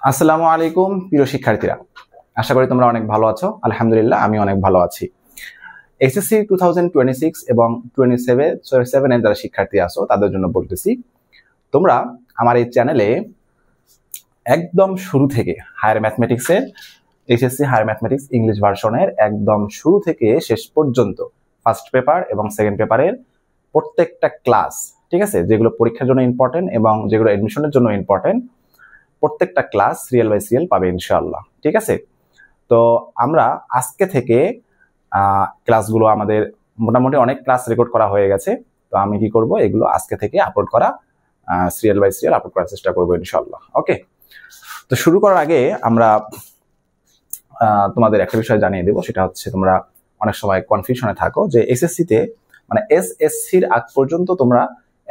আসসালামু আলাইকুম প্রিয় শিক্ষার্থীরা, আশা করি তোমরা অনেক ভালো আছো। আলহামদুলিল্লাহ আমি অনেক ভালো আছি। এসএসসি 2026 এবং 27 এর যারা শিক্ষার্থী আছো তাদের জন্য বলতেছি, তোমরা আমার এই চ্যানেলে একদম শুরু থেকে হায়ার ম্যাথমেটিক্সের এসএসসি হায়ার ম্যাথমেটিক্স ইংলিশ ভার্সনের একদম শুরু থেকে শেষ পর্যন্ত ফার্স্ট পেপার এবং সেকেন্ড পেপারের প্রত্যেকটা ক্লাস, ঠিক আছে, যেগুলো পরীক্ষার জন্য ইম্পর্টেন্ট এবং যেগুলো এডমিশনের জন্য ইম্পর্টেন্ট, প্রত্যেকটা ক্লাস সিরিয়াল বাই সিরিয়াল পাবে ইনশাআল্লাহ। ঠিক আছে, তো আমরা আজকে থেকে ক্লাসগুলো আমাদের মোটামুটি অনেক ক্লাস রেকর্ড করা হয়ে গেছে। তো আমি কি করব, এগুলো আজকে থেকে আপলোড করা সিরিয়াল বাই সিরিয়াল আপলোড করার চেষ্টা করবো ইনশাআল্লাহ। ওকে, তো শুরু করার আগে আমরা তোমাদের একটা বিষয় জানিয়ে দেবো, সেটা হচ্ছে তোমরা অনেক সময় কনফিউশনে থাকো যে এসএসসিতে মানে এসএসসির আগ পর্যন্ত তোমরা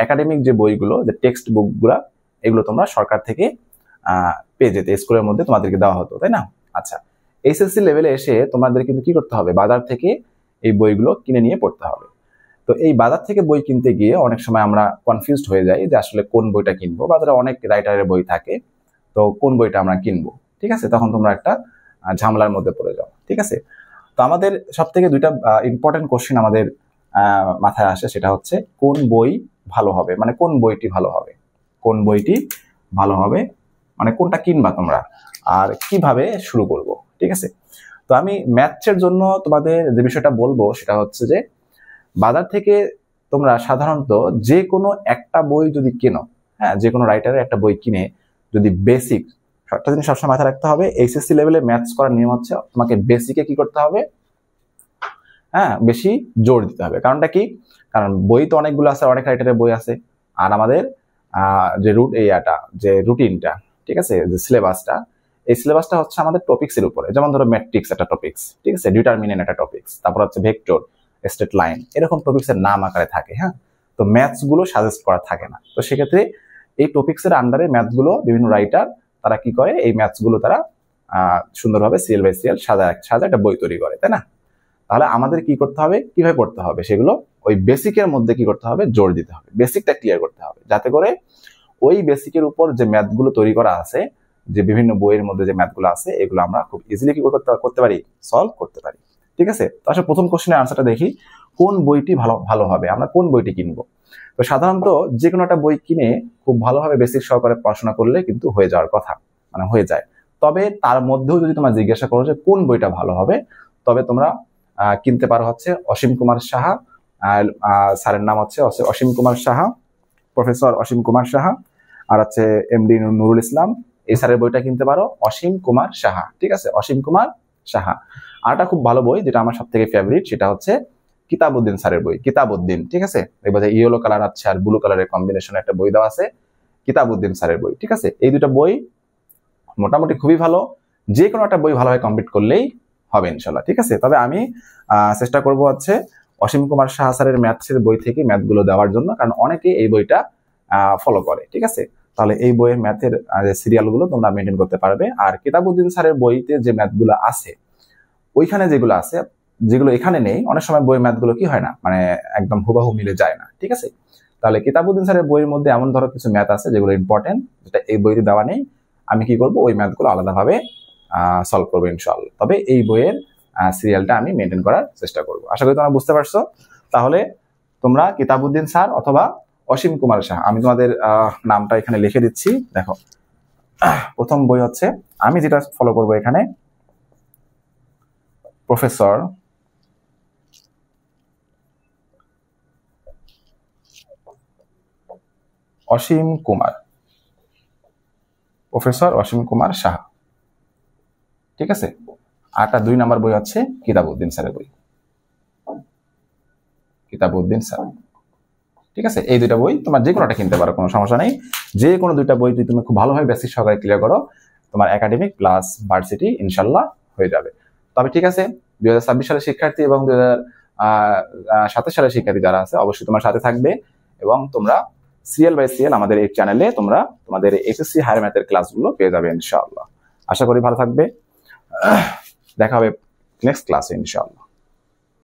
একাডেমিক যে বইগুলো, যে টেক্সট বুকগুলো, এগুলো তোমরা সরকার থেকে পেয়ে যেতে, স্কুলের মধ্যে তোমাদেরকে দেওয়া হতো, তাই না? আচ্ছা, এসএসসি লেভেলে এসে তোমাদের কিন্তু কি করতে হবে, বাজার থেকে এই বইগুলো কিনে নিয়ে পড়তে হবে। তো এই বাজার থেকে বই কিনতে গিয়ে অনেক সময় আমরা কনফিউজড হয়ে যাই যে আসলে কোন বইটা কিনবো। বাজারে অনেক রাইটারের বই থাকে, তো কোন বইটা আমরা কিনবো? ঠিক আছে, তখন তোমরা একটা ঝামেলার মধ্যে পড়ে যাও। ঠিক আছে, তো আমাদের সব থেকে দুইটা ইম্পর্টেন্ট কোশ্চেন আমাদের মাথায় আসে, সেটা হচ্ছে কোন বই ভালো হবে, মানে কোন বইটি ভালো হবে, কোন বইটি ভালো হবে, মানে কোনটা কিনবা তোমরা, আর কিভাবে শুরু করব। ঠিক আছে, তো আমি ম্যাথসের জন্য তোমাদের যে বিষয়টা বলবো সেটা হচ্ছে যে বাজার থেকে তোমরা সাধারণত যে কোনো একটা বই যদি কেনো, হ্যাঁ, যে কোনো রাইটারের একটা বই কিনে যদি বেসিক, একটা জিনিস সবসময় মাথায় রাখতে হবে, এইচএসসি লেভেলে ম্যাথস করার নিয়ম হচ্ছে তোমাকে বেসিকে কি করতে হবে, হ্যাঁ, বেশি জোর দিতে হবে। কারণটা কি? কারণ বই তো অনেকগুলো আছে, অনেক রাইটারের বই আছে, আর আমাদের যে যে রুটিনটা, ঠিক আছে, যে সিলেবাসটা, এই সিলেবাসটা হচ্ছে আমাদের টপিক্সের উপরে। যেমন ধরো ম্যাট্রিক্স একটা টপিক্স, ঠিক আছে, ডিটারমিনেন্ট একটা টপিক্স, তারপর হচ্ছে ভেক্টর, স্ট্রেট লাইন, এরকম টপিক্সের নাম আকারে থাকে। হ্যাঁ, তো ম্যাথস গুলো সাজেস্ট করা থাকে না। তো সেক্ষেত্রে এই টপিক্সের আন্ডারে ম্যাথস গুলো বিভিন্ন রাইটার তারা কি করে, এই ম্যাথস গুলো তারা সুন্দরভাবে সিরিয়াল বাই সিরিয়াল সাজা একটা বই তৈরি করে, তাই না? তাহলে আমাদের কি করতে হবে, কিভাবে পড়তে হবে, সেগুলো ওই বেসিকের মধ্যে কি করতে হবে, জোর দিতে হবে, বেসিকটা ক্লিয়ার করতে হবে, যাতে করে ওই বেসিকের উপর যে ম্যাথগুলো তৈরি করা আছে, যে বিভিন্ন বইয়ের মধ্যে যে ম্যাথগুলো আছে, এগুলো আমরা খুব ইজিলি কি করতে পারি, সলভ করতে পারি। ঠিক আছে, তো আসলে প্রথম কোশ্চেনের আনসারটা দেখি, কোন বইটি ভালো হবে, আমরা কোন বইটি কিনবো। তো সাধারণত যে কোনো একটা বই কিনে খুব ভালোভাবে বেসিক সহকারে পড়াশোনা করলে কিন্তু হয়ে যাওয়ার কথা, মানে হয়ে যায়। তবে তার মধ্যেও যদি তোমরা জিজ্ঞাসা করো যে কোন বইটা ভালো হবে, তবে তোমরা কিনতে পারো হচ্ছে অসীম কুমার সাহা, স্যারের নাম হচ্ছে অসীম কুমার সাহা, প্রফেসর অসীম কুমার সাহা, আর হচ্ছে এমডি নুরুল ইসলাম, এই স্যারের বইটা কিনতে পারো, অসীম কুমার সাহা। ঠিক আছে, অসীম কুমার সাহা। আর একটা খুব ভালো বই যেটা আমার সব থেকে ফেভারিট, সেটা হচ্ছে কিতাবউদ্দিন স্যারের বই, কিতাবউদ্দিন। ঠিক আছে, এবার ইয়েলো কালার আছে আর ব্লু কালারের কম্বিনেশন একটা বই দেওয়া আছে, কিতাবউদ্দিন স্যারের বই। ঠিক আছে, এই দুটা বই মোটামুটি খুবই ভালো, যে কোনো একটা বই ভালোভাবে কমপ্লিট করলেই হবে ইনশাল্লাহ। ঠিক আছে, তবে আমি চেষ্টা করব হচ্ছে অসীম কুমার সাহা স্যারের ম্যাথসের বই থেকে ম্যাথগুলো দেওয়ার জন্য, কারণ অনেকে এই বইটা ফলো করে। ঠিক আছে, তাহলে এই বইয়ের ম্যাথের সিরিয়ালগুলো তোমরা মেনটেন করতে পারবে। আর কিতাবউদ্দিন স্যারের বইতে যে ম্যাথগুলো আছে, ওইখানে যেগুলো আছে, যেগুলো এখানে নেই, অনেক সময় বইয়ের ম্যাথগুলো কি হয় না, মানে একদম হুবাহু মিলে যায় না। ঠিক আছে, তাহলে কিতাবউদ্দিন স্যারের বইয়ের মধ্যে এমন ধরো কিছু ম্যাথ আছে যেগুলো ইম্পর্টেন্ট, যেটা এই বইতে দেওয়া নেই। আমি কি করব, ওই ম্যাথগুলো আলাদাভাবে সলভ করবো ইনশাআল্লাহ। তবে এই বইয়ের সিরিয়ালটা আমি মেনটেন করার চেষ্টা করব। আশা করি তোমরা বুঝতে পারছো। তাহলে তোমরা কিতাবউদ্দিন স্যার অথবা অসীম কুমার সাহা, আমি তোমাদের নামটা এখানে লিখে দিচ্ছি। দেখো, প্রথম বই হচ্ছে, আমি যেটা ফলো করব এখানে, প্রফেসর অসীম কুমার, প্রফেসর অসীম কুমার সাহা। ঠিক আছে, আরটা 2 নাম্বার বই হচ্ছে কিতাবউদ্দিন স্যারের বই, কিতাবউদ্দিন স্যার। ঠিক আছে, এই দুইটা বই তোমার যে কোনোটা কিনতে পারো, কোনো সমস্যা নেই। যে কোনো দুইটা বই যদি তুমি খুব ভালোভাবে বেসিক সহকারে ক্লিয়ার করো, তোমার একাডেমিক প্লাস ভার্সিটি ইনশাল্লাহ হয়ে যাবে। তবে ঠিক আছে, 2026 সালের শিক্ষার্থী এবং 2027 সালের শিক্ষার্থী যারা আছে, অবশ্যই তোমার সাথে থাকবে এবং তোমরা সিরিয়াল বাই সিরিয়াল আমাদের এই চ্যানেলে তোমরা তোমাদের এসএসসি হায়ার ম্যাথের ক্লাসগুলো পেয়ে যাবে ইনশাআল্লাহ। আশা করি ভালো থাকবে, দেখা হবে নেক্সট ক্লাসে ইনশাআল্লাহ।